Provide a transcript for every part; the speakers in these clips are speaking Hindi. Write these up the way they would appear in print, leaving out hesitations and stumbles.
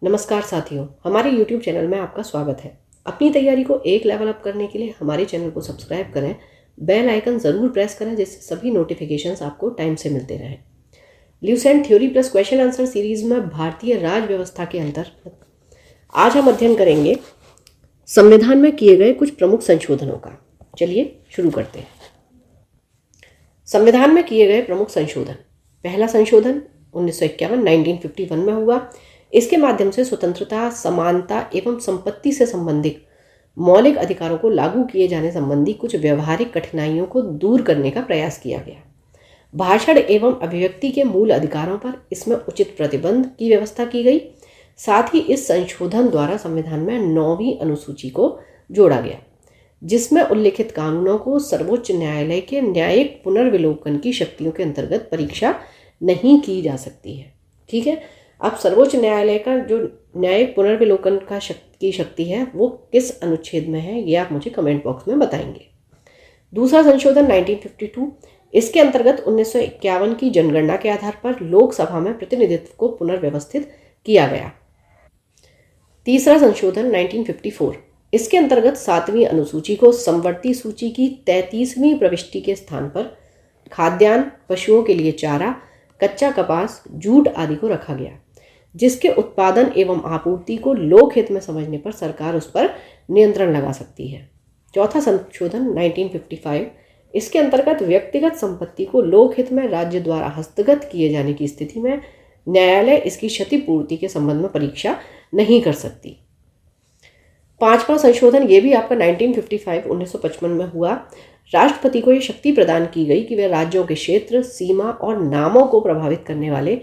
नमस्कार साथियों, हमारे YouTube चैनल में आपका स्वागत है। अपनी तैयारी को एक लेवल अप करने के लिए हमारे चैनल को सब्सक्राइब करें, बेल आइकन ज़रूर प्रेस करें जिससे सभी नोटिफिकेशंस आपको टाइम से मिलते रहें। Lucent theory plus question answer series में भारतीय राज व्यवस्था के अंतर्गत आज हम अध्ययन करेंगे संविधान में किए गए कुछ प्रमुख संशोधनों का। चलिए शुरू करते हैं। संविधान में किए गए प्रमुख संशोधन। पहला संशोधन 1951 में हुआ। इसके माध्यम से स्वतंत्रता, समानता एवं संपत्ति से संबंधित मौलिक अधिकारों को लागू किए जाने संबंधी कुछ व्यवहारिक कठिनाइयों को दूर करने का प्रयास किया गया। भाषण एवं अभिव्यक्ति के मूल अधिकारों पर इसमें उचित प्रतिबंध की व्यवस्था की गई। साथ ही इस संशोधन द्वारा संविधान में 9वीं अनुसूची को जोड़ा गया, जिसमें उल्लिखित कानूनों को सर्वोच्च न्यायालय के न्यायिक पुनर्विलोकन की शक्तियों के अंतर्गत परीक्षा नहीं की जा सकती है। ठीक है, अब सर्वोच्च न्यायालय का जो न्यायिक पुनर्विलोकन की शक्ति है वो किस अनुच्छेद में है, ये आप मुझे कमेंट बॉक्स में बताएंगे। दूसरा संशोधन 1952, इसके अंतर्गत 1951 की जनगणना के आधार पर लोकसभा में प्रतिनिधित्व को पुनर्व्यवस्थित किया गया। तीसरा संशोधन 1954, इसके अंतर्गत 7वीं अनुसूची को समवर्ती सूची की 33वीं प्रविष्टि के स्थान पर खाद्यान्न, पशुओं के लिए चारा, कच्चा कपास, जूट आदि को रखा गया, जिसके उत्पादन एवं आपूर्ति को लोक हित में समझने पर सरकार उस पर नियंत्रण लगा सकती है। चौथा संशोधन 1955, इसके अंतर्गत व्यक्तिगत संपत्ति को लोक हित में राज्य द्वारा हस्तगत किए जाने की स्थिति में न्यायालय इसकी क्षतिपूर्ति के संबंध में परीक्षा नहीं कर सकती। पांचवा संशोधन ये भी आपका 1955 में हुआ। राष्ट्रपति को ये शक्ति प्रदान की गई कि वे राज्यों के क्षेत्र, सीमा और नामों को प्रभावित करने वाले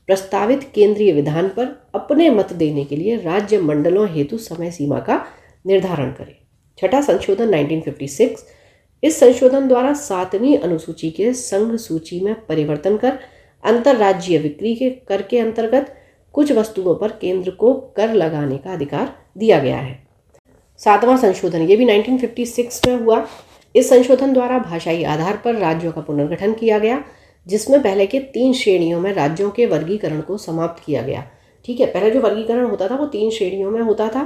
प्रस्तावित केंद्रीय विधान पर अपने मत देने के लिए राज्य मंडलों हेतु समय सीमा का निर्धारण करें। छठा संशोधन 1956, इस संशोधन द्वारा 7वीं अनुसूची के संघ सूची में परिवर्तन कर अंतर्राज्यीय बिक्री के कर के अंतर्गत कुछ वस्तुओं पर केंद्र को कर लगाने का अधिकार दिया गया है। सातवां संशोधन ये भी 1956 में हुआ। इस संशोधन द्वारा भाषाई आधार पर राज्यों का पुनर्गठन किया गया, जिसमें पहले के 3 श्रेणियों में राज्यों के वर्गीकरण को समाप्त किया गया। ठीक है, पहले जो वर्गीकरण होता था वो 3 श्रेणियों में होता था।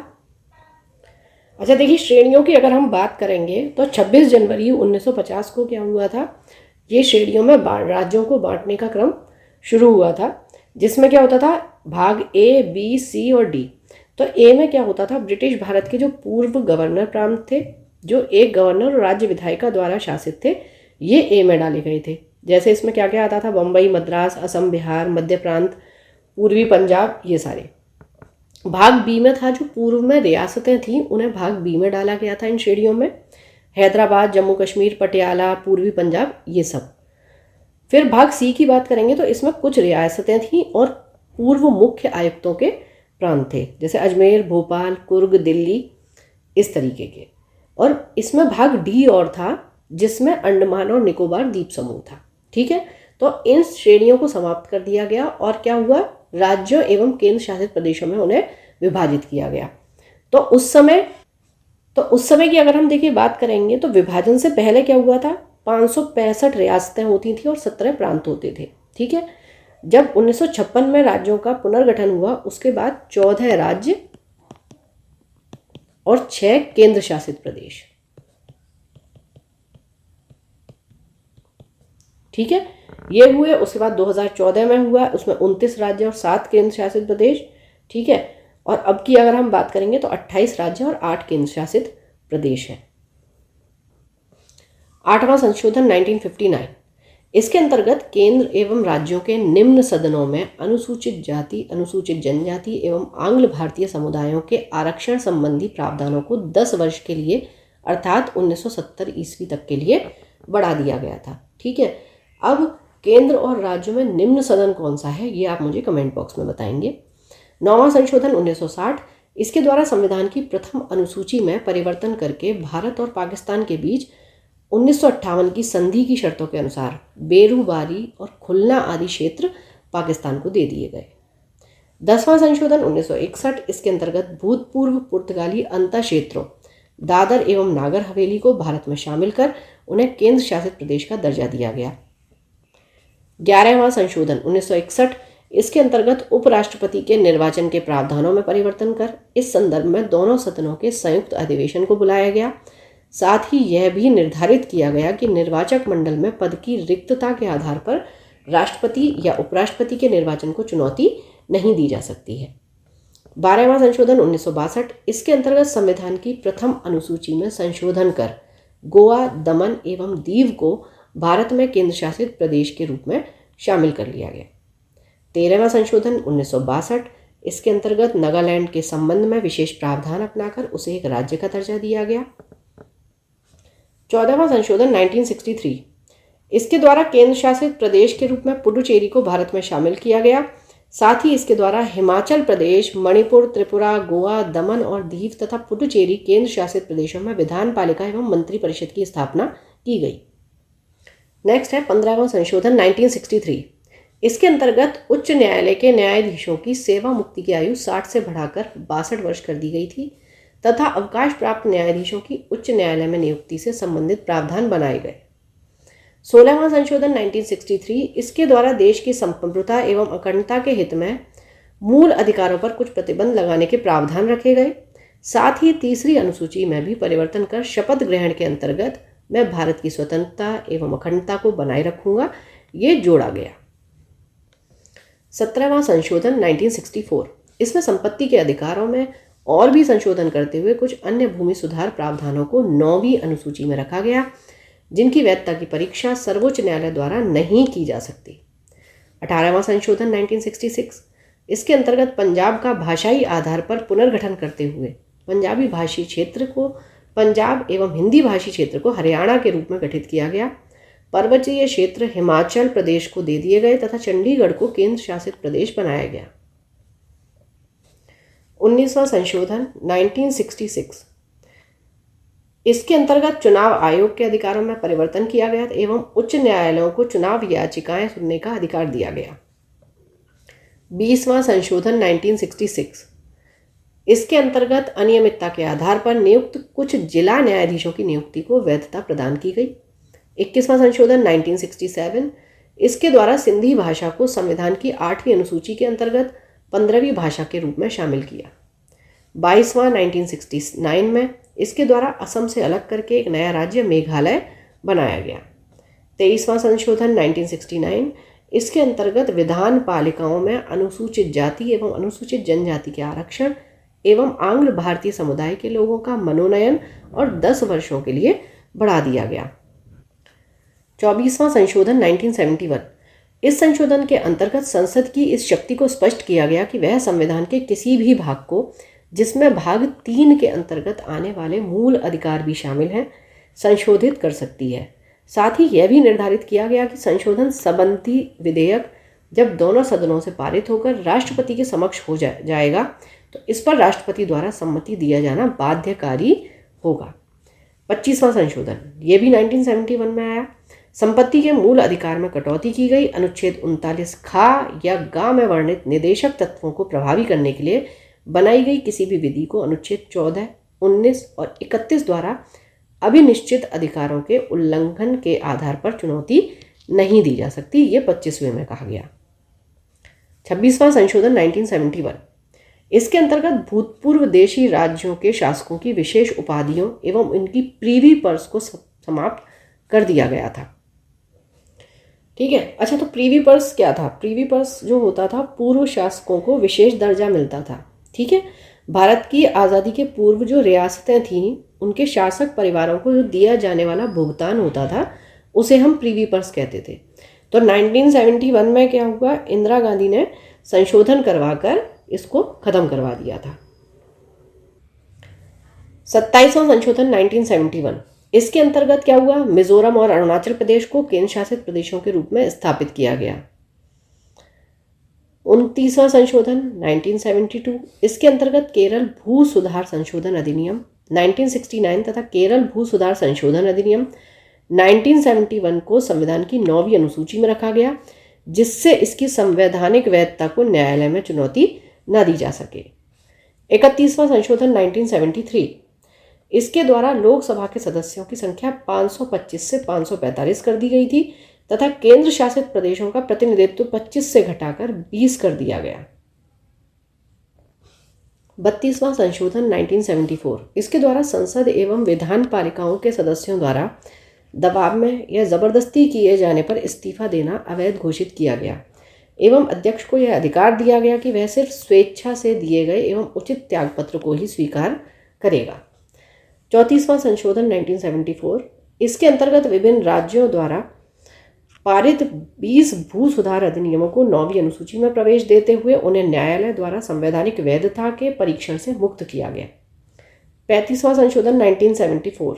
अच्छा देखिए, श्रेणियों की अगर हम बात करेंगे तो 26 जनवरी 1950 को क्या हुआ था, ये श्रेणियों में राज्यों को बांटने का क्रम शुरू हुआ था, जिसमें क्या होता था भाग ए, बी, सी और डी। तो ए में क्या होता था, ब्रिटिश भारत के जो पूर्व गवर्नर प्रांत थे, जो एक गवर्नर और राज्य विधायिका द्वारा शासित थे, ये ए में डाले गए थे। जैसे इसमें क्या क्या आता था, बम्बई, मद्रास, असम, बिहार, मध्य प्रांत, पूर्वी पंजाब, ये सारे। भाग बी में था जो पूर्व में रियासतें थीं, उन्हें भाग बी में डाला गया था इन श्रेणियों में। हैदराबाद, जम्मू कश्मीर, पटियाला, पूर्वी पंजाब, ये सब। फिर भाग सी की बात करेंगे तो इसमें कुछ रियासतें थीं और पूर्व मुख्य आयुक्तों के प्रांत थे, जैसे अजमेर, भोपाल, कुर्ग, दिल्ली, इस तरीके के। और इसमें भाग डी और था, जिसमें अंडमान और निकोबार द्वीप समूह था। ठीक है, तो इन श्रेणियों को समाप्त कर दिया गया और क्या हुआ, राज्यों एवं केंद्र शासित प्रदेशों में उन्हें विभाजित किया गया। तो उस समय की अगर हम देखिए बात करेंगे तो विभाजन से पहले क्या हुआ था, 565 रियासतें होती थी और 17 प्रांत होते थे। ठीक है, जब 1956 में राज्यों का पुनर्गठन हुआ उसके बाद 14 राज्य और 6 केंद्र शासित प्रदेश। ठीक है, ये हुए। उसके बाद 2014 में हुआ, उसमें 29 राज्य और 7 केंद्र शासित प्रदेश। ठीक है, और अब की अगर हम बात करेंगे तो 28 राज्य और 8 केंद्र शासित प्रदेश हैं। 8वां संशोधन 1959, इसके अंतर्गत केंद्र एवं राज्यों के निम्न सदनों में अनुसूचित जाति, अनुसूचित जनजाति एवं आंग्ल भारतीय समुदायों के आरक्षण संबंधी प्रावधानों को 10 वर्ष के लिए अर्थात 1970 ईस्वी तक के लिए बढ़ा दिया गया था। ठीक है, अब केंद्र और राज्यों में निम्न सदन कौन सा है, ये आप मुझे कमेंट बॉक्स में बताएंगे। 9वां संशोधन 1960, इसके द्वारा संविधान की प्रथम अनुसूची में परिवर्तन करके भारत और पाकिस्तान के बीच 1958 की संधि की शर्तों के अनुसार बेरू, बारी और खुलना आदि क्षेत्र पाकिस्तान को दे दिए गए। 10वां संशोधन 1961, इसके अंतर्गत भूतपूर्व पुर्तगाली अंतः क्षेत्रों दादर एवं नागर हवेली को भारत में शामिल कर उन्हें केंद्र शासित प्रदेश का दर्जा दिया गया। 11वां संशोधन 1961, इसके अंतर्गत उपराष्ट्रपति के निर्वाचन के प्रावधानों में परिवर्तन कर इस संदर्भ में दोनों सदनों के संयुक्त अधिवेशन को बुलाया गया। साथ ही यह भी निर्धारित किया गया कि निर्वाचक मंडल में पद की रिक्तता के आधार पर राष्ट्रपति या उपराष्ट्रपति के निर्वाचन को चुनौती नहीं दी जा सकती है। 12वां संशोधन 1962, इसके अंतर्गत संविधान की प्रथम अनुसूची में संशोधन कर गोवा, दमन एवं दीव को भारत में केंद्र शासित प्रदेश के रूप में शामिल कर लिया गया। 13वां संशोधन 1962, इसके अंतर्गत नागालैंड के संबंध में विशेष प्रावधान अपनाकर उसे एक राज्य का दर्जा दिया गया। 14वां संशोधन 1963, इसके द्वारा केंद्र शासित प्रदेश के रूप में पुडुचेरी को भारत में शामिल किया गया। साथ ही इसके द्वारा हिमाचल प्रदेश, मणिपुर, त्रिपुरा, गोवा, दमन और दीव तथा पुडुचेरी केंद्र शासित प्रदेशों में विधान पालिका एवं मंत्री परिषद की स्थापना की गई। नेक्स्ट है 15वां संशोधन 1963, इसके अंतर्गत उच्च न्यायालय के न्यायाधीशों की सेवा मुक्ति की आयु 60 से बढ़ाकर 62 वर्ष कर दी गई थी तथा अवकाश प्राप्त न्यायाधीशों की उच्च न्यायालय में नियुक्ति से संबंधित प्रावधान बनाए गए। 16वां संशोधन 1963, इसके द्वारा देश की संप्रभुता एवं अखंडता के हित में मूल अधिकारों पर कुछ प्रतिबंध लगाने के प्रावधान रखे गए। साथ ही तीसरी अनुसूची में भी परिवर्तन कर शपथ ग्रहण के अंतर्गत मैं भारत की स्वतंत्रता एवं अखंडता को बनाए रखूंगा, ये जोड़ा गया। 17वां संशोधन 1964, इसमें संपत्ति के अधिकारों में और भी संशोधन करते हुए कुछ अन्य भूमि सुधार प्रावधानों को 9वीं अनुसूची में रखा गया, जिनकी वैधता की परीक्षा सर्वोच्च न्यायालय द्वारा नहीं की जा सकती। 18वां संशोधन 1966, इसके अंतर्गत पंजाब का भाषाई आधार पर पुनर्गठन करते हुए पंजाबी भाषी क्षेत्र को पंजाब एवं हिंदी भाषी क्षेत्र को हरियाणा के रूप में गठित किया गया। पर्वतीय क्षेत्र हिमाचल प्रदेश को दे दिए गए तथा चंडीगढ़ को केंद्र शासित प्रदेश बनाया गया। 19वां संशोधन 1966, इसके अंतर्गत चुनाव आयोग के अधिकारों में परिवर्तन किया गया एवं उच्च न्यायालयों को चुनाव याचिकाएं सुनने का अधिकार दिया गया। 20वां संशोधन 1966, इसके अंतर्गत अनियमितता के आधार पर नियुक्त कुछ जिला न्यायाधीशों की नियुक्ति को वैधता प्रदान की गई। 21वां संशोधन 1967, इसके द्वारा सिंधी भाषा को संविधान की 8वीं अनुसूची के अंतर्गत 15वीं भाषा के रूप में शामिल किया। 22वां 1969 में इसके द्वारा असम से अलग करके एक नया राज्य मेघालय बनाया गया। 23वां संशोधन 1969, इसके अंतर्गत विधान पालिकाओं में अनुसूचित जाति एवं अनुसूचित जनजाति के आरक्षण एवं आंग्ल भारतीय समुदाय के लोगों का मनोनयन और 10 वर्षों के लिए बढ़ा दिया गया। 24वां संशोधन 1971, इस संशोधन के अंतर्गत संसद की इस शक्ति को स्पष्ट किया गया कि वह संविधान के किसी भी भाग को, जिसमें भाग 3 के अंतर्गत आने वाले मूल अधिकार भी शामिल हैं, संशोधित कर सकती है। साथ ही यह भी निर्धारित किया गया कि संशोधन संबंधी विधेयक जब दोनों सदनों से पारित होकर राष्ट्रपति के समक्ष हो जाएगा तो इस पर राष्ट्रपति द्वारा सम्मति दिया जाना बाध्यकारी होगा। 25वां संशोधन, ये भी 1971 में आया। संपत्ति के मूल अधिकार में कटौती की गई। अनुच्छेद 39 खा या गा में वर्णित निदेशक तत्वों को प्रभावी करने के लिए बनाई गई किसी भी विधि को अनुच्छेद 14, 19 और 31 द्वारा अभिनिश्चित अधिकारों के उल्लंघन के आधार पर चुनौती नहीं दी जा सकती, ये 25वें में कहा गया। 26वां संशोधन 1971, इसके अंतर्गत भूतपूर्व देशी राज्यों के शासकों की विशेष उपाधियों एवं इनकी प्रीवी पर्स को समाप्त कर दिया गया था। ठीक है। अच्छा, तो प्रीवी पर्स क्या था? प्रीवी पर्स जो होता था, पूर्व शासकों को विशेष दर्जा मिलता था। ठीक है। भारत की आज़ादी के पूर्व जो रियासतें थीं, उनके शासक परिवारों को जो दिया जाने वाला भुगतान होता था, उसे हम प्रीवी पर्स कहते थे। तो 1971 में क्या हुआ, इंदिरा गांधी ने संशोधन करवाकर इसको खत्म करवा दिया था। 27वां संशोधन 1971, इसके अंतर्गत क्या हुआ, मिजोरम और अरुणाचल प्रदेश को केंद्र शासित प्रदेशों के रूप में स्थापित किया गया। 29वां संशोधन 1972, इसके अंतर्गत केरल भू सुधार संशोधन अधिनियम 1969 तथा केरल भू सुधार संशोधन अधिनियम 1971 को संविधान की 9वीं अनुसूची में रखा गया, जिससे इसकी संवैधानिक वैधता को न्यायालय में चुनौती न दी जा सके। 31वां संशोधन 1973, इसके द्वारा लोकसभा के सदस्यों की संख्या 525 से 545 कर दी गई थी, तथा केंद्र शासित प्रदेशों का प्रतिनिधित्व 25 से घटाकर 20 कर दिया गया। 32वां संशोधन 1974, इसके द्वारा संसद एवं विधान पालिकाओं के सदस्यों द्वारा दबाव में या जबरदस्ती किए जाने पर इस्तीफा देना अवैध घोषित किया गया एवं अध्यक्ष को यह अधिकार दिया गया कि वह सिर्फ स्वेच्छा से दिए गए एवं उचित त्यागपत्र को ही स्वीकार करेगा। 34वां संशोधन 1974, इसके अंतर्गत विभिन्न राज्यों द्वारा पारित 20 भू सुधार अधिनियमों को 9वीं अनुसूची में प्रवेश देते हुए उन्हें न्यायालय द्वारा संवैधानिक वैधता के परीक्षण से मुक्त किया गया। 35वां संशोधन 1974,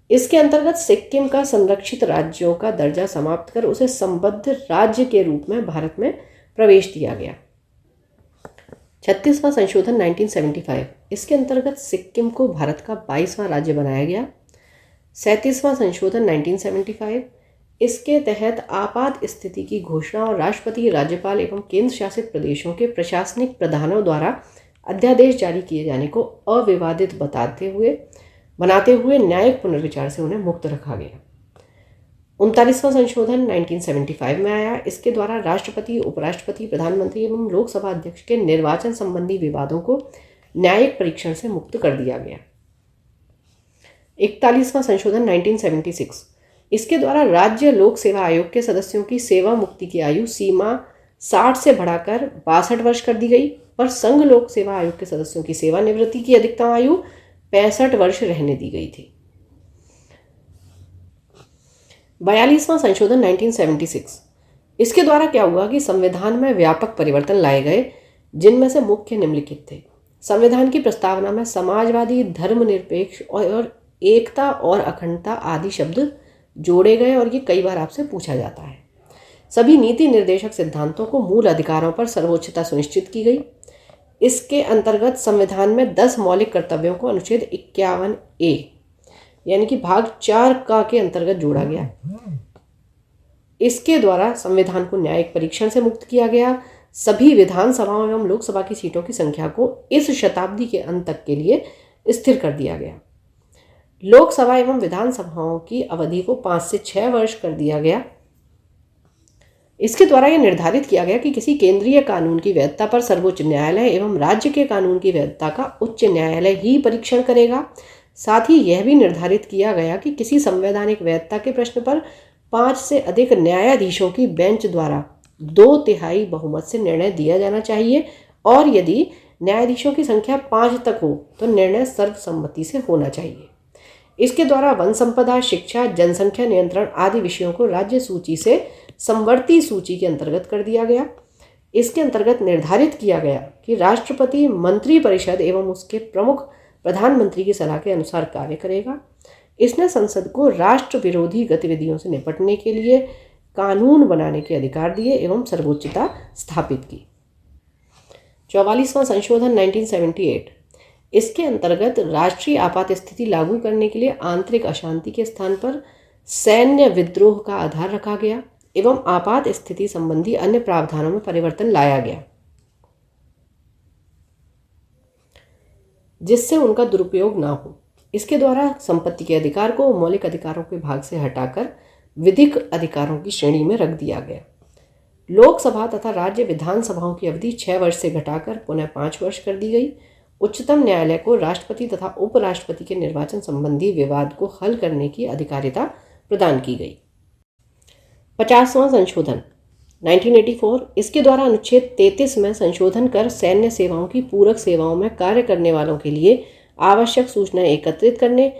इसके अंतर्गत सिक्किम का संरक्षित राज्यों का दर्जा समाप्त कर उसे संबद्ध राज्य के रूप में भारत में प्रवेश दिया गया। 36वां संशोधन 1975, इसके अंतर्गत सिक्किम को भारत का 22वां राज्य बनाया गया। 37वां संशोधन 1975, इसके तहत आपात स्थिति की घोषणा और राष्ट्रपति, राज्यपाल एवं केंद्र शासित प्रदेशों के प्रशासनिक प्रधानों द्वारा अध्यादेश जारी किए जाने को अविवादित बनाते हुए न्यायिक पुनर्विचार से उन्हें मुक्त रखा गया। 39वां संशोधन 1975 में आया। इसके द्वारा राष्ट्रपति, उपराष्ट्रपति, प्रधानमंत्री एवं लोकसभा अध्यक्ष के निर्वाचन संबंधी विवादों को न्यायिक परीक्षण से मुक्त कर दिया गया। 41वां संशोधन 1976, इसके द्वारा राज्य लोक सेवा आयोग के सदस्यों की सेवा मुक्ति की आयु सीमा 60 से बढ़ाकर 62 वर्ष कर दी गई, पर संघ लोक सेवा आयोग के सदस्यों की सेवानिवृत्ति की अधिकतम आयु 65 वर्ष रहने दी गई थी। 42वां संशोधन 1976, इसके द्वारा क्या हुआ कि संविधान में व्यापक परिवर्तन लाए गए, जिनमें से मुख्य निम्नलिखित थे। संविधान की प्रस्तावना में समाजवादी, धर्मनिरपेक्ष और एकता और अखंडता आदि शब्द जोड़े गए और ये कई बार आपसे पूछा जाता है। सभी नीति निर्देशक सिद्धांतों को मूल अधिकारों पर सर्वोच्चता सुनिश्चित की गई। इसके अंतर्गत संविधान में 10 मौलिक कर्तव्यों को अनुच्छेद 51A यानी कि भाग 4 का के अंतर्गत जोड़ा गया। इसके द्वारा संविधान को न्यायिक परीक्षण से मुक्त किया गया। सभी विधानसभाओं एवं लोकसभा की सीटों की संख्या को इस शताब्दी के अंत तक के लिए स्थिर कर दिया गया। लोकसभा एवं विधानसभाओं की अवधि को 5 से 6 वर्ष कर दिया गया। इसके द्वारा यह निर्धारित किया गया कि किसी केंद्रीय कानून की वैधता पर सर्वोच्च न्यायालय एवं राज्य के कानून की वैधता का उच्च न्यायालय ही परीक्षण करेगा। साथ ही यह भी निर्धारित किया गया कि किसी संवैधानिक वैधता के प्रश्न पर 5 से अधिक न्यायाधीशों की बेंच द्वारा 2/3 बहुमत से निर्णय दिया जाना चाहिए और यदि न्यायाधीशों की संख्या 5 तक हो तो निर्णय सर्वसम्मति से होना चाहिए। इसके द्वारा वन संपदा, शिक्षा, जनसंख्या नियंत्रण आदि विषयों को राज्य सूची से समवर्ती सूची के अंतर्गत कर दिया गया। इसके अंतर्गत निर्धारित किया गया कि राष्ट्रपति मंत्रिपरिषद एवं उसके प्रमुख प्रधानमंत्री की सलाह के अनुसार कार्य करेगा। इसने संसद को राष्ट्र विरोधी गतिविधियों से निपटने के लिए कानून बनाने के अधिकार दिए एवं सर्वोच्चता स्थापित की। 44वां संशोधन 1978, इसके अंतर्गत राष्ट्रीय आपात स्थिति लागू करने के लिए आंतरिक अशांति के स्थान पर सैन्य विद्रोह का आधार रखा गया एवं आपात स्थिति संबंधी अन्य प्रावधानों में परिवर्तन लाया गया, जिससे उनका दुरुपयोग ना हो। इसके द्वारा संपत्ति के अधिकार को मौलिक अधिकारों के भाग से हटाकर विधिक अधिकारों की श्रेणी में रख दिया गया। लोकसभा तथा राज्य विधानसभाओं की अवधि 6 वर्ष से घटाकर पुनः 5 वर्ष कर दी गई। उच्चतम न्यायालय को राष्ट्रपति तथा उपराष्ट्रपति के निर्वाचन संबंधी विवाद को हल करने की अधिकारिता प्रदान की गई। 50वां संशोधन 1984, इसके द्वारा अनुच्छेद 33 में संशोधन कर सैन्य सेवाओं की पूरक सेवाओं में कार्य करने वालों के लिए आवश्यक सूचनाएं एकत्रित करने,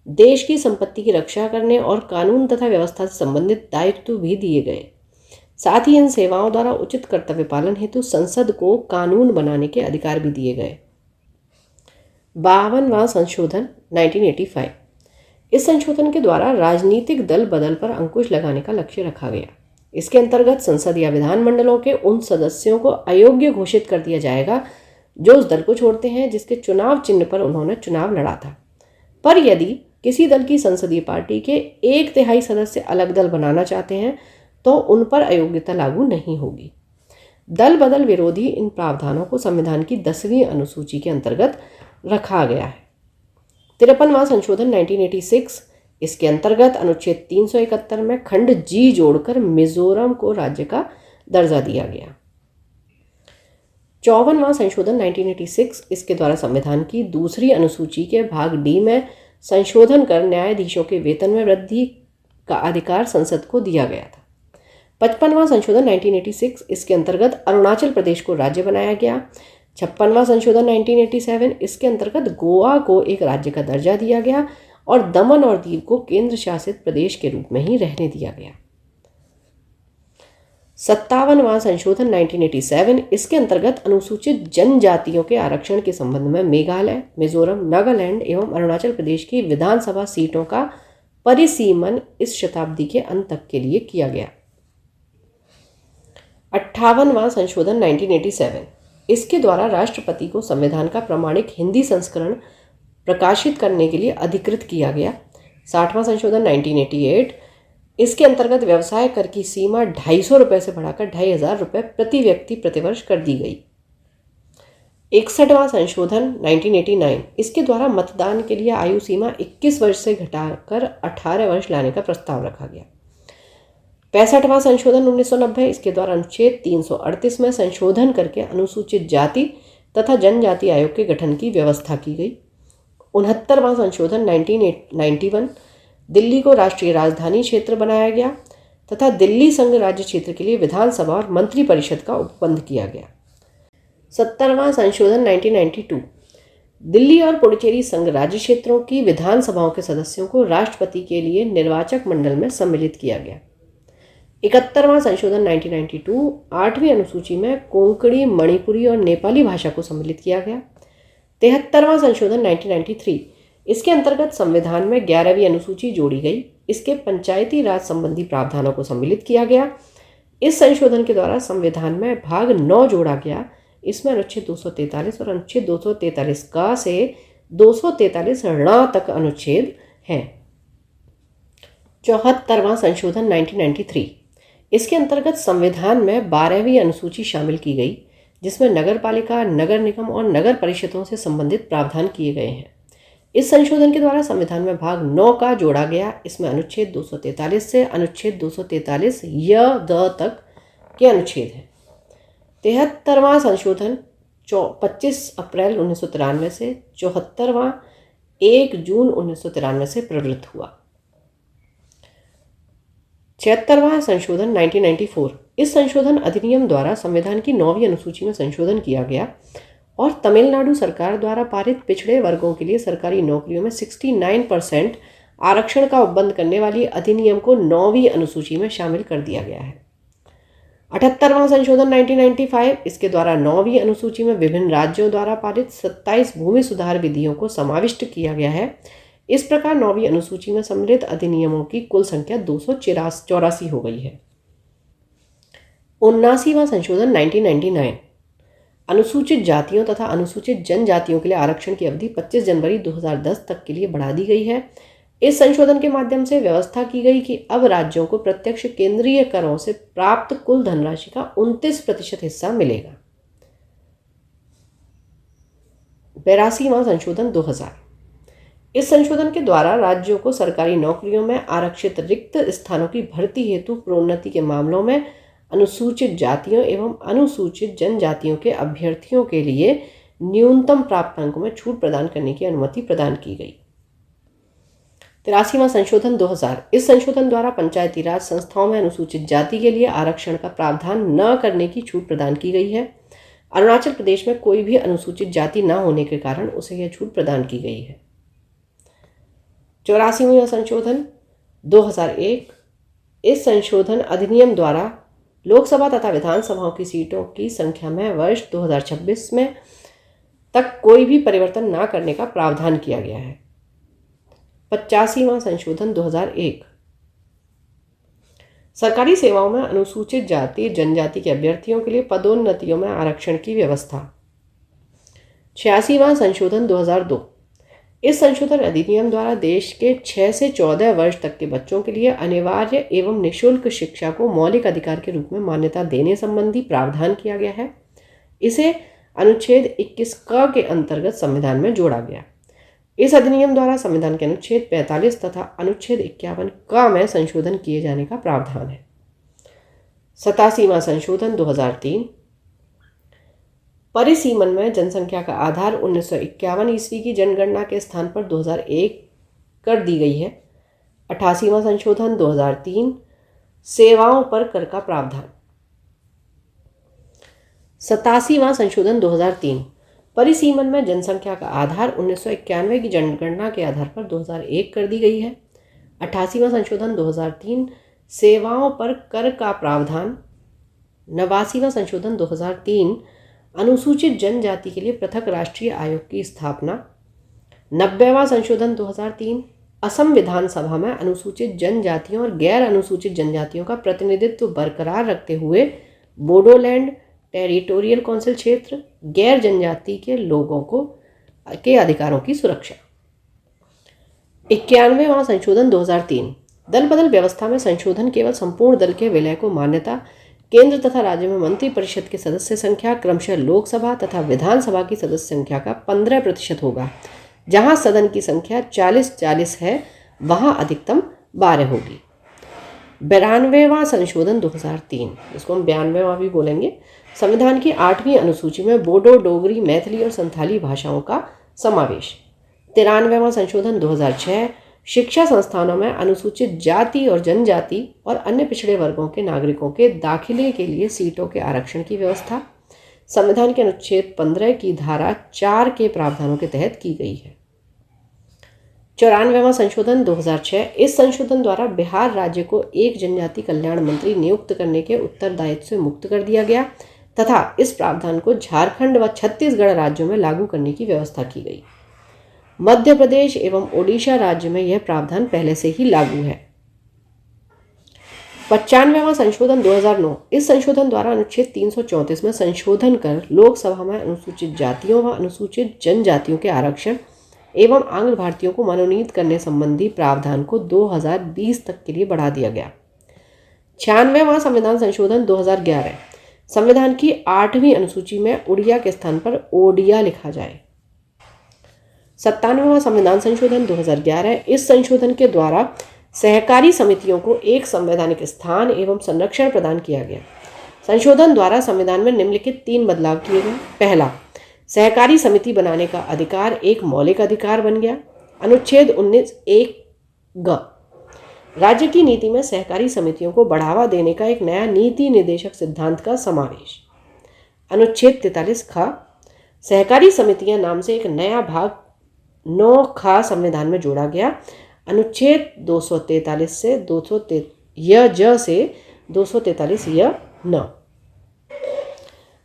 देश की संपत्ति की रक्षा करने और कानून तथा व्यवस्था से संबंधित दायित्व भी दिए गए। साथ ही इन सेवाओं द्वारा उचित कर्तव्य पालन हेतु संसद को कानून बनाने के अधिकार भी दिए गए। 52वां संशोधन 1985, इस संशोधन के द्वारा राजनीतिक दल बदल पर अंकुश लगाने का लक्ष्य रखा गया। इसके अंतर्गत संसद या विधानमंडलों के उन सदस्यों को अयोग्य घोषित कर दिया जाएगा जो उस दल को छोड़ते हैं जिसके चुनाव चिन्ह पर उन्होंने चुनाव लड़ा था। पर यदि किसी दल की संसदीय पार्टी के 1/3 सदस्य अलग दल बनाना चाहते हैं तो उन पर अयोग्यता लागू नहीं होगी। दल बदल विरोधी इन प्रावधानों को संविधान की 10वीं अनुसूची के अंतर्गत रखा गया है। 53वां संशोधन 1986, इसके अंतर्गत अनुच्छेद 371 में खंड जी जोड़कर मिजोरम को राज्य का दर्जा दिया गया। 54वां संशोधन 1986, इसके द्वारा संविधान की दूसरी अनुसूची के भाग डी में संशोधन कर न्यायाधीशों के वेतन में वृद्धि का अधिकार संसद को दिया गया था। 55वां संशोधन 1986, इसके अंतर्गत अरुणाचल प्रदेश को राज्य बनाया गया। 56वां संशोधन 1987, इसके अंतर्गत गोवा को एक राज्य का दर्जा दिया गया और दमन और दीव को केंद्र शासित प्रदेश के रूप में ही रहने दिया गया। 57वां संशोधन 1987, इसके अंतर्गत अनुसूचित जनजातियों के आरक्षण के संबंध में मेघालय, मिजोरम, नागालैंड एवं अरुणाचल प्रदेश की विधानसभा सीटों का परिसीमन इस शताब्दी के अंत तक के लिए किया गया। 58वां संशोधन 1987, इसके द्वारा राष्ट्रपति को संविधान का प्रमाणिक हिंदी संस्करण प्रकाशित करने के लिए अधिकृत किया गया। 60वां संशोधन 1988, इसके अंतर्गत व्यवसाय कर की सीमा 250 रुपये से बढ़ाकर 2500 रुपये प्रति व्यक्ति प्रतिवर्ष कर दी गई। 61वां संशोधन 1989, इसके द्वारा मतदान के लिए आयु सीमा 21 वर्ष से घटाकर 18 वर्ष लाने का प्रस्ताव रखा गया। 65वां संशोधन 1990, इसके द्वारा अनुच्छेद 338 में संशोधन करके अनुसूचित जाति तथा जनजाति आयोग के गठन की व्यवस्था की गई। 69वां संशोधन 1991, दिल्ली को राष्ट्रीय राजधानी क्षेत्र बनाया गया तथा दिल्ली संघ राज्य क्षेत्र के लिए विधानसभा और मंत्री परिषद का उपबंध किया गया। 70वां संशोधन 1992, दिल्ली और पुडुचेरी संघ राज्य क्षेत्रों की विधानसभाओं के सदस्यों को राष्ट्रपति के लिए निर्वाचक मंडल में सम्मिलित किया गया। 71वां संशोधन 1992, 8वीं अनुसूची में कोंकणी, मणिपुरी और नेपाली भाषा को सम्मिलित किया गया। 73वां संशोधन 1993, इसके अंतर्गत संविधान में 11वीं अनुसूची जोड़ी गई। इसके पंचायती राज संबंधी प्रावधानों को सम्मिलित किया गया। इस संशोधन के द्वारा संविधान में भाग 9 जोड़ा गया। इसमें अनुच्छेद 243 और अनुच्छेद 243 का से 243 ण तक अनुच्छेद हैं। 74वां संशोधन 1993, इसके अंतर्गत संविधान में 12वीं अनुसूची शामिल की गई, जिसमें नगर पालिका, नगर निगम और नगर परिषदों से संबंधित प्रावधान किए गए हैं। इस संशोधन के द्वारा संविधान में भाग 9 का जोड़ा गया। इसमें अनुच्छेद 243 से अनुच्छेद 243 य द तक के अनुच्छेद हैं। 73वां संशोधन 25 अप्रैल 1993 से 74वां 1 जून 1993 से प्रवृत्त हुआ। 76वां संशोधन 1994, इस संशोधन अधिनियम द्वारा संविधान की 9वीं अनुसूची में संशोधन किया गया और तमिलनाडु सरकार द्वारा पारित पिछड़े वर्गों के लिए सरकारी नौकरियों में 69% आरक्षण का उपबंध करने वाली अधिनियम को 9वीं अनुसूची में शामिल कर दिया गया है। 78वां संशोधन 1995, इसके द्वारा 9वीं अनुसूची में विभिन्न राज्यों द्वारा पारित 27 भूमि सुधार विधियों को समाविष्ट किया गया है। इस प्रकार 9वीं अनुसूची में सम्मिलित अधिनियमों की कुल संख्या 284 हो गई है। 79वां संशोधन 1999, अनुसूचित जातियों तथा अनुसूचित जनजातियों के लिए आरक्षण की अवधि 25 जनवरी 2010 तक के लिए बढ़ा दी गई है। इस संशोधन के माध्यम से व्यवस्था की गई कि अब राज्यों को प्रत्यक्ष केंद्रीय करों से प्राप्त कुल धनराशि का 29% हिस्सा मिलेगा। 82वां संशोधन 2000, इस संशोधन के द्वारा राज्यों को सरकारी नौकरियों में आरक्षित रिक्त स्थानों की भर्ती हेतु प्रोन्नति के मामलों में अनुसूचित जातियों एवं अनुसूचित जनजातियों के अभ्यर्थियों के लिए न्यूनतम प्राप्तांकों में छूट प्रदान करने की अनुमति प्रदान की गई। 83वां संशोधन 2000, इस संशोधन द्वारा पंचायती राज संस्थाओं में अनुसूचित जाति के लिए आरक्षण का प्रावधान न करने की छूट प्रदान की गई है। अरुणाचल प्रदेश में कोई भी अनुसूचित जाति न होने के कारण उसे यह छूट प्रदान की गई है। 84वां संशोधन 2001, इस संशोधन अधिनियम द्वारा लोकसभा तथा विधानसभाओं की सीटों की संख्या में वर्ष 2026 में तक कोई भी परिवर्तन न करने का प्रावधान किया गया है। 85वां संशोधन 2001, सरकारी सेवाओं में अनुसूचित जाति जनजाति के अभ्यर्थियों के लिए पदोन्नतियों में आरक्षण की व्यवस्था। 86वां संशोधन 2002, इस संशोधन अधिनियम द्वारा देश के 6 से 14 वर्ष तक के बच्चों के लिए अनिवार्य एवं निःशुल्क शिक्षा को मौलिक अधिकार के रूप में मान्यता देने संबंधी प्रावधान किया गया है। इसे अनुच्छेद 21 क के अंतर्गत संविधान में जोड़ा गया। इस अधिनियम द्वारा संविधान के अनुच्छेद 45 तथा अनुच्छेद 51 का में संशोधन किए जाने का प्रावधान है। 87वां संशोधन 2003। परिसीमन में जनसंख्या का आधार 1951 ईस्वी की जनगणना के स्थान पर 2001 कर दी गई है। 88वां संशोधन 2003। सेवाओं पर कर का प्रावधान। 87वां संशोधन 2003। परिसीमन में जनसंख्या का आधार 1991 की जनगणना के आधार पर 2001 कर दी गई है। 88वां संशोधन 2003। सेवाओं पर कर का प्रावधान। 89वां संशोधन 2003। अनुसूचित जनजाति के लिए पृथक राष्ट्रीय आयोग की स्थापना। 90वां संशोधन 2003। असम विधानसभा में अनुसूचित जनजातियों और गैर अनुसूचित जनजातियों का प्रतिनिधित्व बरकरार रखते हुए बोडोलैंड टेरिटोरियल काउंसिल क्षेत्र गैर जनजाति के लोगों के अधिकारों की सुरक्षा। 91वां संशोधन 2003। दल बदल व्यवस्था में संशोधन केवल संपूर्ण दल के विलय को मान्यता, केंद्र तथा राज्य में मंत्रिपरिषद के सदस्य संख्या क्रमशः लोकसभा तथा विधानसभा की सदस्य संख्या का 15% होगा। जहां सदन की संख्या 40-40 है वहां अधिकतम 12 होगी। 92वां संशोधन 2003, इसको हम 92वां भी बोलेंगे। संविधान की 8वीं अनुसूची में बोडो, डोगरी, मैथिली और संथाली भाषाओं का समावेश। 93वां संशोधन 2006। शिक्षा संस्थानों में अनुसूचित जाति और जनजाति और अन्य पिछड़े वर्गों के नागरिकों के दाखिले के लिए सीटों के आरक्षण की व्यवस्था संविधान के अनुच्छेद 15 की धारा 4 के प्रावधानों के तहत की गई है। 94वां संशोधन 2006। इस संशोधन द्वारा बिहार राज्य को एक जनजाति कल्याण मंत्री नियुक्त करने के उत्तरदायित्व से मुक्त कर दिया गया तथा इस प्रावधान को झारखंड व छत्तीसगढ़ राज्यों में लागू करने की व्यवस्था की गई। मध्य प्रदेश एवं ओडिशा राज्य में यह प्रावधान पहले से ही लागू है। 95वां संशोधन 2009। इस संशोधन द्वारा अनुच्छेद 334 में संशोधन कर लोकसभा में अनुसूचित जातियों व अनुसूचित जनजातियों के आरक्षण एवं आंग्ल भारतीयों को मनोनीत करने संबंधी प्रावधान को 2020 तक के लिए बढ़ा दिया गया। 96वां संविधान संशोधन 2011। संविधान की 8वीं अनुसूची में उड़िया के स्थान पर ओडिया लिखा जाए। 97वां संविधान संशोधन 2011। इस संशोधन के द्वारा सहकारी समितियों को एक संवैधानिक स्थान एवं संरक्षण प्रदान किया गया। संशोधन द्वारा संविधान में निम्नलिखित 3 बदलाव किए गए। पहला, सहकारी समिति बनाने का अधिकार एक मौलिक अधिकार बन गया। अनुच्छेद 19(1) ग राज्य की नीति में सहकारी समितियों को बढ़ावा देने का एक नया नीति निर्देशक सिद्धांत का समावेश। अनुच्छेद 43 ख सहकारी समितियां नाम से एक नया भाग 9 ख संविधान में जोड़ा गया। अनुच्छेद 243 से 243 य न।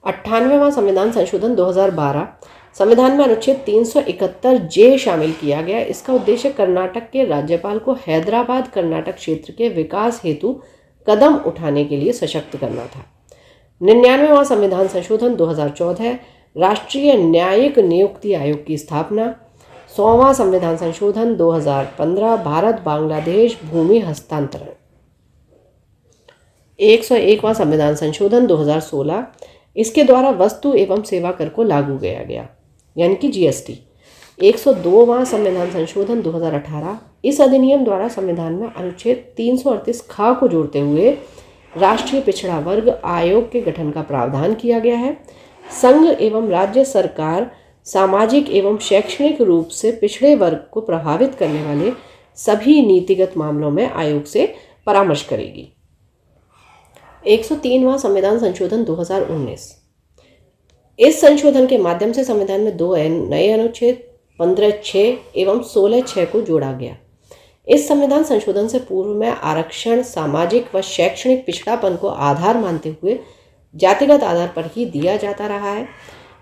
98वां संविधान संशोधन 2012। संविधान में अनुच्छेद 371 जे शामिल किया गया। इसका उद्देश्य कर्नाटक के राज्यपाल को हैदराबाद कर्नाटक क्षेत्र के विकास हेतु कदम उठाने के लिए सशक्त करना था। 99वां संविधान संशोधन 2014। राष्ट्रीय न्यायिक नियुक्ति आयोग की स्थापना। 100वां संविधान संशोधन 2015। भारत बांग्लादेश भूमि हस्तांतरण। 101वां संविधान संशोधन 2016। इसके द्वारा वस्तु एवं सेवा कर को लागू किया गया, यानी कि जीएसटी। 102वां संविधान संशोधन 2018। इस अधिनियम द्वारा संविधान में अनुच्छेद 338 ख को जोड़ते हुए राष्ट्रीय पिछड़ा वर्ग आयोग के गठन का प्रावधान किया गया है। संघ एवं राज्य सरकार सामाजिक एवं शैक्षणिक रूप से पिछड़े वर्ग को प्रभावित करने वाले सभी नीतिगत मामलों में आयोग से परामर्श करेगी। 103वां संविधान संशोधन 2019। इस संशोधन के माध्यम से संविधान में 2 नए अनुच्छेद 15(6) एवं 16(6) को जोड़ा गया। इस संविधान संशोधन से पूर्व में आरक्षण सामाजिक व शैक्षणिक पिछड़ापन को आधार मानते हुए जातिगत आधार पर ही दिया जाता रहा है,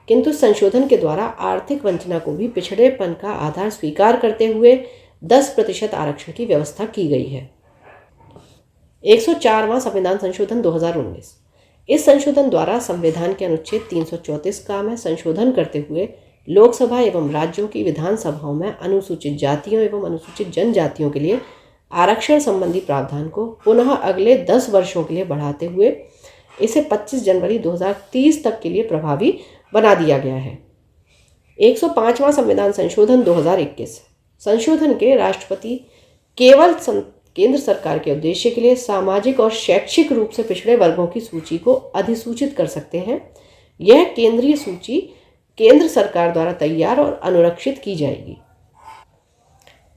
किंतु संशोधन के द्वारा आर्थिक वंचना को भी पिछड़ेपन का आधार स्वीकार करते हुए 10% आरक्षण की व्यवस्था की गई है। 104वां संविधान संशोधन 2019। इस संशोधन द्वारा संविधान के अनुच्छेद 334 का में संशोधन करते हुए लोकसभा एवं राज्यों की विधानसभाओं में अनुसूचित जातियों एवं अनुसूचित जनजातियों के लिए आरक्षण संबंधी प्रावधान को पुनः अगले 10 वर्षों के लिए बढ़ाते हुए इसे 25 जनवरी 2030 तक के लिए प्रभावी बना दिया गया है। 105वां संविधान संशोधन 2021। संशोधन के राष्ट्रपति केवल केंद्र सरकार के उद्देश्य के लिए सामाजिक और शैक्षिक रूप से पिछड़े वर्गों की सूची को अधिसूचित कर सकते हैं। यह केंद्रीय सूची केंद्र सरकार द्वारा तैयार और अनुरक्षित की जाएगी।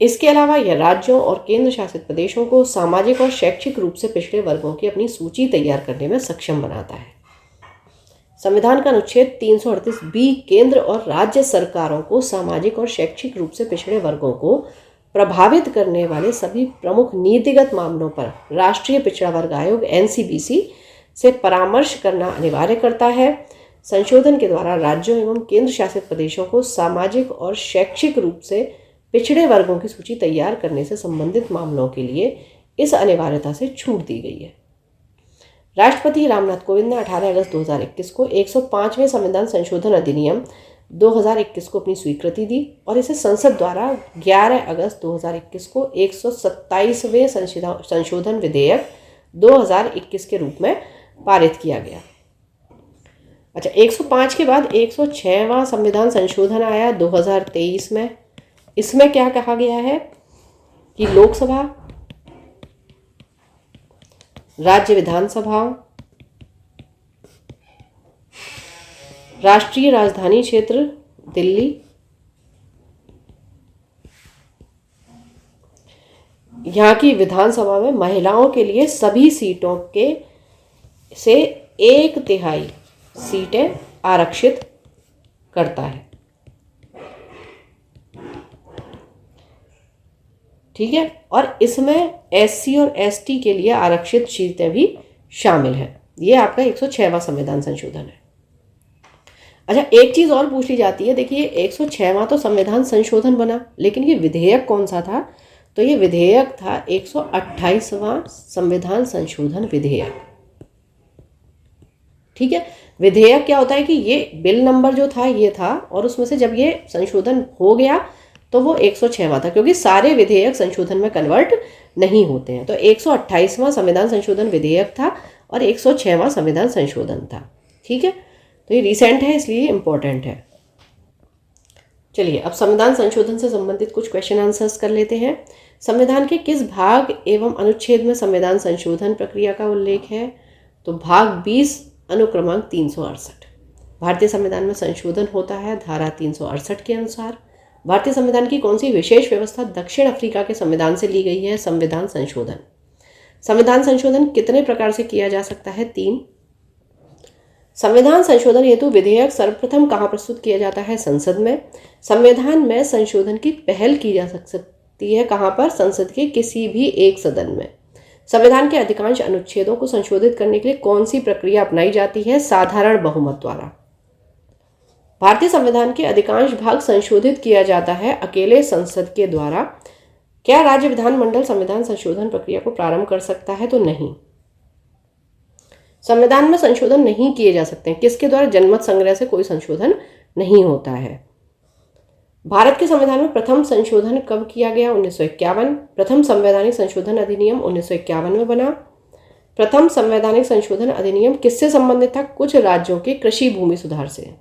इसके अलावा यह राज्यों और केंद्र शासित प्रदेशों को सामाजिक और शैक्षिक रूप से पिछड़े वर्गों की अपनी सूची तैयार करने में सक्षम बनाता है। संविधान का अनुच्छेद 338B केंद्र और राज्य सरकारों को सामाजिक और शैक्षिक रूप से पिछड़े वर्गों को प्रभावित करने वाले सभी प्रमुख नीतिगत मामलों पर राष्ट्रीय पिछड़ा वर्ग आयोग NCBC से परामर्श करना अनिवार्य करता है। संशोधन के द्वारा राज्यों एवं केंद्र शासित प्रदेशों को सामाजिक और शैक्षिक रूप से पिछड़े वर्गों की सूची तैयार करने से संबंधित मामलों के लिए इस अनिवार्यता से छूट दी गई है। राष्ट्रपति रामनाथ कोविंद ने 18 अगस्त 2021 को 105वें संविधान संशोधन अधिनियम 2021 को अपनी स्वीकृति दी और इसे संसद द्वारा 11 अगस्त 2021 को 127वें संशोधन विधेयक 2021 के रूप में पारित किया गया। अच्छा, 105 के बाद 106वां संविधान संशोधन आया 2023 में। इसमें क्या कहा गया है कि लोकसभा, राज्य विधानसभाओं, राष्ट्रीय राजधानी क्षेत्र दिल्ली, यहाँ की विधानसभा में महिलाओं के लिए सभी सीटों के से 1/3 सीटें आरक्षित करता है। ठीक है, और इसमें SC और ST के लिए आरक्षित सीटें भी शामिल हैं। ये आपका 106वां संविधान संशोधन है। अच्छा, एक चीज और पूछ ली जाती है, देखिए 106वां तो संविधान संशोधन बना, लेकिन ये विधेयक कौन सा था? तो ये विधेयक था 128वां संविधान संशोधन विधेयक। ठीक है, विधेयक क्या होता है कि ये बिल नंबर जो था ये था, और उसमें से जब ये संशोधन हो गया तो वो 106वां था, क्योंकि सारे विधेयक संशोधन में कन्वर्ट नहीं होते हैं। तो 128वां संविधान संशोधन विधेयक था और 106वां संविधान संशोधन था। ठीक है, तो ये रिसेंट है इसलिए इम्पोर्टेंट है। चलिए अब संविधान संशोधन से संबंधित कुछ क्वेश्चन आंसर्स कर लेते हैं। संविधान के किस भाग एवं अनुच्छेद में संविधान संशोधन प्रक्रिया का उल्लेख है? तो भाग 20 अनुक्रमांक 368। भारतीय संविधान में संशोधन होता है धारा 368 के अनुसार। भारतीय संविधान की कौन सी विशेष व्यवस्था दक्षिण अफ्रीका के संविधान से ली गई है? संविधान संशोधन। संविधान संशोधन कितने प्रकार से किया जा सकता है? 3। संविधान संशोधन हेतु विधेयक सर्वप्रथम कहाँ प्रस्तुत किया जाता है? संसद में। संविधान में संशोधन की पहल की जा सकती है कहाँ पर? संसद के किसी भी एक सदन में। संविधान के अधिकांश अनुच्छेदों को संशोधित करने के लिए कौन सी प्रक्रिया अपनाई जाती है? साधारण बहुमत द्वारा। भारतीय संविधान के अधिकांश भाग संशोधित किया जाता है अकेले संसद के द्वारा। क्या राज्य विधानमंडल संविधान संशोधन प्रक्रिया को प्रारंभ कर सकता है? तो नहीं। संविधान में संशोधन नहीं किए जा सकते हैं किसके द्वारा? जनमत संग्रह से कोई संशोधन नहीं होता है। भारत के संविधान में प्रथम संशोधन कब किया गया? 1951। प्रथम संवैधानिक संशोधन अधिनियम 1951 में बना। प्रथम संवैधानिक संशोधन अधिनियम किससे संबंधित था? कुछ राज्यों के कृषि भूमि सुधार से।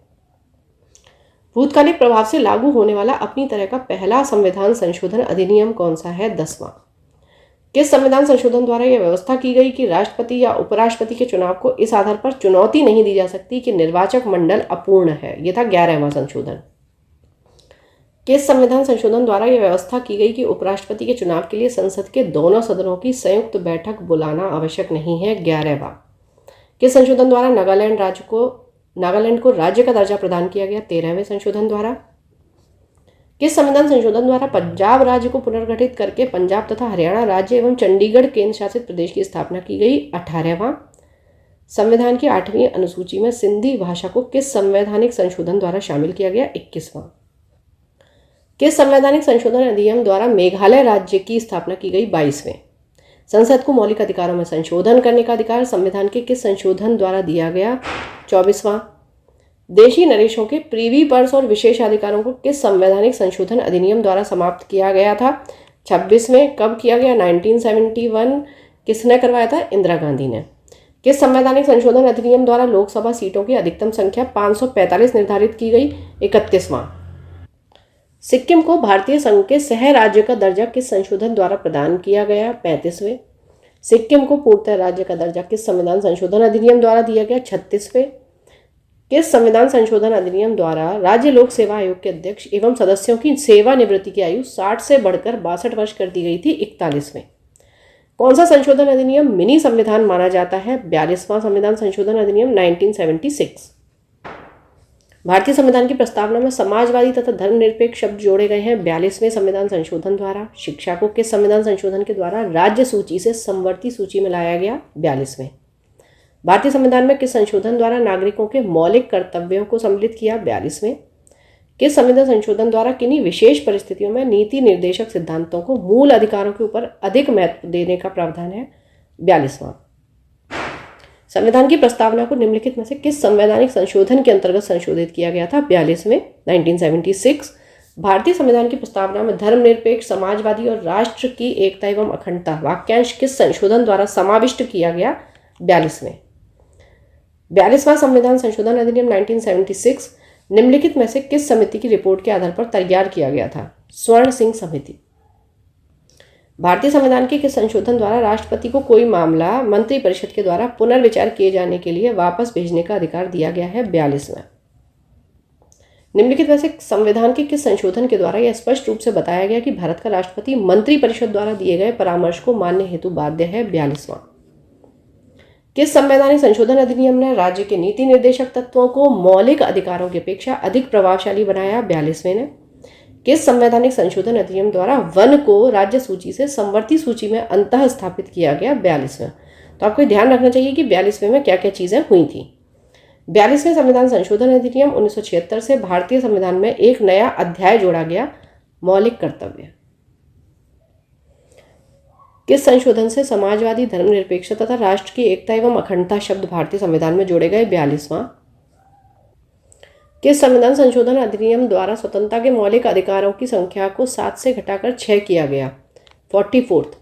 भूतकालिक प्रभाव से लागू होने वाला अपनी तरह का पहला संविधान संशोधन अधिनियम कौन सा है? 10वां। किस संविधान संशोधन द्वारा यह व्यवस्था की गई कि राष्ट्रपति या उपराष्ट्रपति के चुनाव को इस आधार पर चुनौती नहीं दी जा सकती कि निर्वाचक मंडल अपूर्ण है? यह था 11वां संशोधन। किस संविधान संशोधन द्वारा यह व्यवस्था की गई कि उपराष्ट्रपति के चुनाव के लिए संसद के दोनों सदनों की संयुक्त बैठक बुलाना आवश्यक नहीं है? 11वां। किस संशोधन द्वारा नागालैंड को राज्य का दर्जा प्रदान किया गया? 13वें संशोधन द्वारा। किस संविधान संशोधन द्वारा पंजाब राज्य को पुनर्गठित करके पंजाब तथा हरियाणा राज्य एवं चंडीगढ़ केंद्र शासित प्रदेश की स्थापना की गई? 18वां। संविधान की 8वीं अनुसूची में सिंधी भाषा को किस संवैधानिक संशोधन द्वारा शामिल किया गया? 21वां। किस संवैधानिक संशोधन अधिनियम द्वारा मेघालय राज्य की स्थापना की गई? 22वें। संसद को मौलिक अधिकारों में संशोधन करने का अधिकार संविधान के किस संशोधन द्वारा दिया गया? 24वां। देशी नरेशों के प्रीवी पर्स और विशेषाधिकारों को किस संवैधानिक संशोधन अधिनियम द्वारा समाप्त किया गया था? 26वें। कब किया गया? 1971। किसने करवाया था? इंदिरा गांधी ने। किस संवैधानिक संशोधन अधिनियम द्वारा लोकसभा सीटों की अधिकतम संख्या 545 निर्धारित की गई? 31वां। सिक्किम को भारतीय संघ के सह राज्य का दर्जा किस संशोधन द्वारा प्रदान किया गया? 35वें। सिक्किम को पूर्णतः राज्य का दर्जा किस संविधान संशोधन अधिनियम द्वारा दिया गया? 36वें। किस संविधान संशोधन अधिनियम द्वारा राज्य लोक सेवा आयोग के अध्यक्ष एवं सदस्यों की सेवानिवृत्ति की आयु 60 से बढ़कर 62 वर्ष कर दी गई थी? 41वें। कौन सा संशोधन अधिनियम मिनी संविधान माना जाता है? 42वां संविधान संशोधन अधिनियम 1976। भारतीय संविधान की प्रस्तावना में समाजवादी तथा धर्मनिरपेक्ष शब्द जोड़े गए हैं 42वें संविधान संशोधन द्वारा। शिक्षा को किस संविधान संशोधन के द्वारा राज्य सूची से समवर्ती सूची में लाया गया? 42वें। भारतीय संविधान में किस संशोधन द्वारा नागरिकों के मौलिक कर्तव्यों को सम्मिलित किया? 42वें। किस संविधान संशोधन द्वारा किन्हीं विशेष परिस्थितियों में नीति निर्देशक सिद्धांतों को मूल अधिकारों के ऊपर अधिक महत्व देने का प्रावधान है? 42वां। संविधान की प्रस्तावना को निम्नलिखित में से किस संवैधानिक संशोधन के अंतर्गत संशोधित किया गया था? 42वें 1976। भारतीय संविधान की प्रस्तावना में धर्मनिरपेक्ष, समाजवादी और राष्ट्र की एकता एवं अखंडता वाक्यांश किस संशोधन द्वारा समाविष्ट किया गया? 42वें। 42वां संविधान संशोधन अधिनियम 1976 निम्नलिखित में से किस समिति की रिपोर्ट के आधार पर तैयार किया गया था? स्वर्ण सिंह समिति। भारतीय संविधान के किस संशोधन द्वारा राष्ट्रपति को कोई मामला मंत्रिपरिषद के द्वारा पुनर्विचार किए जाने के लिए वापस भेजने का अधिकार दिया गया है? 42वां। निम्नलिखित में से संविधान के किस संशोधन के द्वारा यह स्पष्ट रूप से बताया गया कि भारत का राष्ट्रपति मंत्रिपरिषद द्वारा दिए गए परामर्श को मानने हेतु बाध्य है? 42वां। किस संवैधानिक संशोधन अधिनियम ने राज्य के नीति निर्देशक तत्वों को मौलिक अधिकारों की अपेक्षा अधिक प्रभावशाली बनाया? 42वें ने। किस संवैधानिक संशोधन अधिनियम द्वारा वन को राज्य सूची से समवर्ती सूची में अंतः स्थापित किया गया? 42वें। तो आपको ध्यान रखना चाहिए कि 42वें में क्या क्या चीजें हुई थी। 42वें संविधान संशोधन अधिनियम 1976 से भारतीय संविधान में एक नया अध्याय जोड़ा गया, मौलिक कर्तव्य। किस संशोधन से समाजवादी, धर्मनिरपेक्ष तथा राष्ट्र की एकता एवं अखंडता शब्द भारतीय संविधान में जोड़े गए? 42वां। किस संविधान संशोधन अधिनियम द्वारा स्वतंत्रता के मौलिक अधिकारों की संख्या को 7 से घटाकर 6 किया गया? 44th।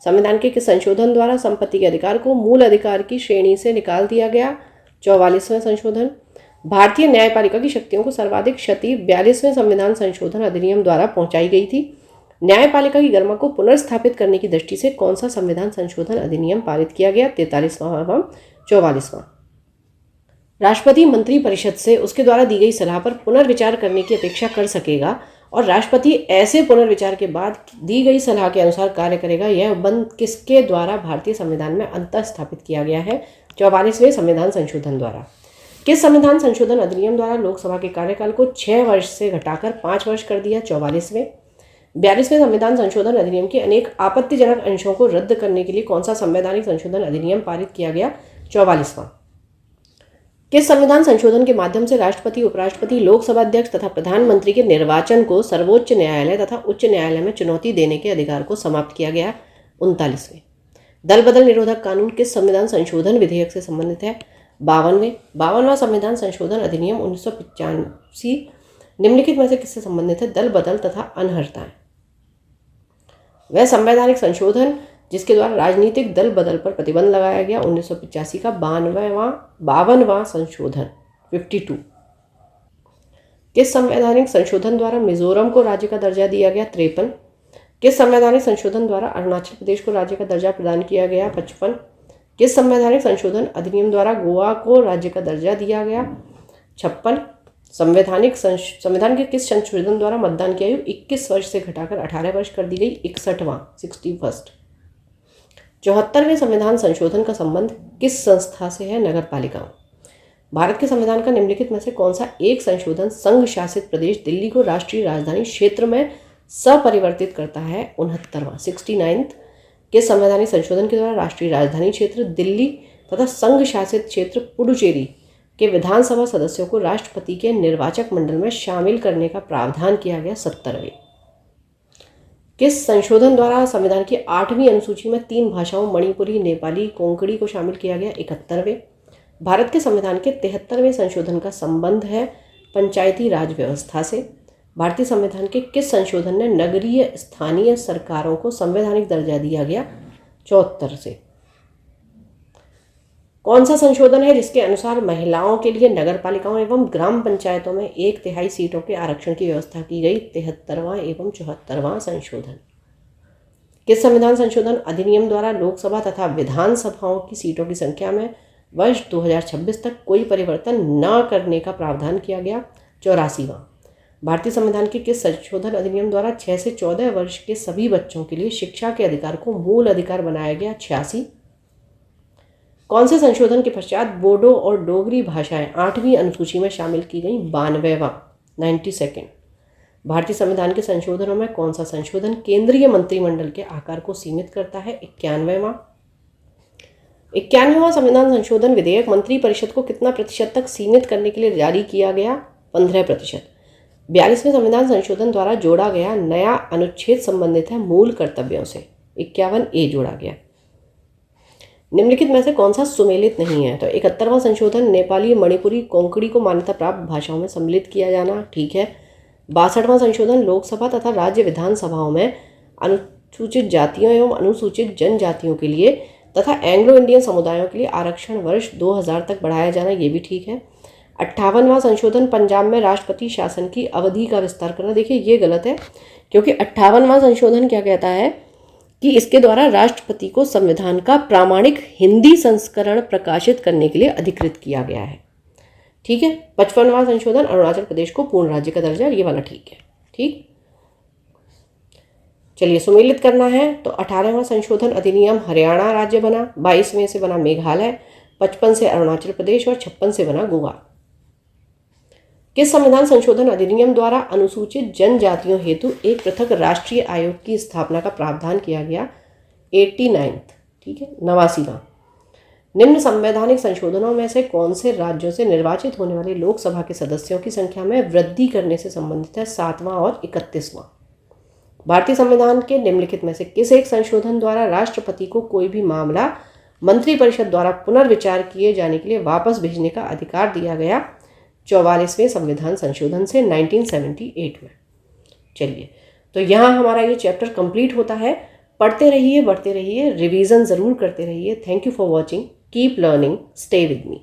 संविधान के किस संशोधन द्वारा संपत्ति के अधिकार को मूल अधिकार की श्रेणी से निकाल दिया गया? 44वां संशोधन। भारतीय न्यायपालिका की शक्तियों को सर्वाधिक क्षति 42वें संविधान संशोधन अधिनियम द्वारा पहुंचाई गई थी। न्यायपालिका की गरिमा को पुनर्स्थापित करने की दृष्टि से कौन सा संविधान संशोधन अधिनियम पारित किया गया? 43वां एवं 44वां। राष्ट्रपति मंत्रिपरिषद से उसके द्वारा दी गई सलाह पर पुनर्विचार करने की अपेक्षा कर सकेगा और राष्ट्रपति ऐसे पुनर्विचार के बाद दी गई सलाह के अनुसार कार्य करेगा। यह बंद किसके द्वारा भारतीय संविधान में अंतः स्थापित किया गया है? 44वें संविधान संशोधन द्वारा। किस संविधान संशोधन अधिनियम द्वारा लोकसभा के कार्यकाल को 6 वर्ष से घटाकर 5 वर्ष कर दिया? 44वें। 42वें संविधान संशोधन अधिनियम के अनेक आपत्तिजनक अंशों को रद्द करने के लिए कौन सा संवैधानिक संशोधन अधिनियम पारित किया गया? 44वां। किस संविधान संशोधन के माध्यम से राष्ट्रपति, उपराष्ट्रपति, लोकसभा अध्यक्ष तथा प्रधानमंत्री के निर्वाचन को सर्वोच्च न्यायालय तथा उच्च न्यायालय में चुनौती देने के अधिकार को समाप्त किया गया? 39वें। दल बदल निरोधक कानून किस संविधान संशोधन विधेयक से संबंधित है? 52वें। 52वां संविधान संशोधन अधिनियम 1985 निम्नलिखित में से किससे संबंधित है? दल बदल तथा अनर्हताएं। वह संवैधानिक संशोधन जिसके द्वारा राजनीतिक दल बदल पर प्रतिबंध लगाया गया? 1985 का 52वां संशोधन 52। किस संवैधानिक संशोधन द्वारा मिजोरम को राज्य का दर्जा दिया गया? 53। किस संवैधानिक संशोधन द्वारा अरुणाचल प्रदेश को राज्य का दर्जा प्रदान किया गया? 55। किस संवैधानिक संशोधन अधिनियम द्वारा गोवा को राज्य का दर्जा दिया गया? 56। संविधान के किस संशोधन द्वारा मतदान की आयु 21 वर्ष से घटाकर 18 वर्ष कर दी गई? 61वां 61st। 74वें संविधान संशोधन का संबंध किस संस्था से है? नगर पालिकाओं। भारत के संविधान का निम्नलिखित में से कौन सा एक संशोधन संघ शासित प्रदेश दिल्ली को राष्ट्रीय राजधानी क्षेत्र में सपरिवर्तित करता है? 69वां 69th। किस संवैधानिक संशोधन के द्वारा राष्ट्रीय राजधानी क्षेत्र दिल्ली तथा संघ शासित क्षेत्र पुडुचेरी के विधानसभा सदस्यों को राष्ट्रपति के निर्वाचक मंडल में शामिल करने का प्रावधान किया गया? 70वें। किस संशोधन द्वारा संविधान की 8वीं अनुसूची में 3 भाषाओं मणिपुरी, नेपाली, कोंकणी को शामिल किया गया? 71वें। भारत के संविधान के 73वें संशोधन का संबंध है पंचायती राज व्यवस्था से। भारतीय संविधान के किस संशोधन ने नगरीय स्थानीय सरकारों को संवैधानिक दर्जा दिया गया? 74 से। कौन सा संशोधन है जिसके अनुसार महिलाओं के लिए नगर पालिकाओं एवं ग्राम पंचायतों में 1/3 सीटों के आरक्षण की व्यवस्था की गई? 73वां एवं 74वां संशोधन। किस संविधान संशोधन अधिनियम द्वारा लोकसभा तथा विधानसभाओं की सीटों की संख्या में वर्ष 2026 तक कोई परिवर्तन न करने का प्रावधान किया गया? 84वां। भारतीय संविधान के किस संशोधन अधिनियम द्वारा 6 से 14 वर्ष के सभी बच्चों के लिए शिक्षा के अधिकार को मूल अधिकार बनाया गया? 86। कौन से संशोधन के पश्चात बोडो और डोगरी भाषाएं 8वीं अनुसूची में शामिल की गई? 92वां 92। भारतीय संविधान के संशोधनों में कौन सा संशोधन केंद्रीय मंत्रिमंडल के आकार को सीमित करता है? 91वां। 91वां संविधान संशोधन विधेयक मंत्रिपरिषद को कितना प्रतिशत तक सीमित करने के लिए जारी किया गया? 15%। 42वें संविधान संशोधन द्वारा जोड़ा गया नया अनुच्छेद संबंधित है मूल कर्तव्यों से? 51A जोड़ा गया। निम्नलिखित में से कौन सा सुमेलित नहीं है? तो 71वां संशोधन नेपाली, मणिपुरी, कोंकणी को मान्यता प्राप्त भाषाओं में सम्मिलित किया जाना, ठीक है। 62वां संशोधन लोकसभा तथा राज्य विधानसभाओं में अनुसूचित जातियों एवं अनुसूचित जनजातियों के लिए तथा एंग्लो इंडियन समुदायों के लिए आरक्षण वर्ष 2000 तक बढ़ाया जाना, ये भी ठीक है। 58वां संशोधन पंजाब में राष्ट्रपति शासन की अवधि का विस्तार करना, देखिए ये गलत है, क्योंकि 58वां संशोधन क्या कहता है कि इसके द्वारा राष्ट्रपति को संविधान का प्रामाणिक हिंदी संस्करण प्रकाशित करने के लिए अधिकृत किया गया है, ठीक है। 55वां संशोधन अरुणाचल प्रदेश को पूर्ण राज्य का दर्जा, ये वाला ठीक है, ठीक। चलिए सुमेलित करना है तो 18वां संशोधन अधिनियम हरियाणा राज्य बना, 22वें से बना मेघालय, 55 से अरुणाचल प्रदेश और 56 से बना गोवा। किस संविधान संशोधन अधिनियम द्वारा अनुसूचित जनजातियों हेतु एक पृथक राष्ट्रीय आयोग की स्थापना का प्रावधान किया गया? 89, ठीक है। 89वां। निम्न संवैधानिक संशोधनों में से कौन से राज्यों से निर्वाचित होने वाले लोकसभा के सदस्यों की संख्या में वृद्धि करने से संबंधित है? 7वां और 31वां। भारतीय संविधान के निम्नलिखित में से किस एक संशोधन द्वारा राष्ट्रपति को कोई भी मामला मंत्रिपरिषद द्वारा पुनर्विचार किए जाने के लिए वापस भेजने का अधिकार दिया गया? 44वें संविधान संशोधन से 1978 में। चलिए तो यहाँ हमारा ये चैप्टर कंप्लीट होता है। पढ़ते रहिए, बढ़ते रहिए, रिवीजन ज़रूर करते रहिए। Thank you for watching, keep learning, stay with me.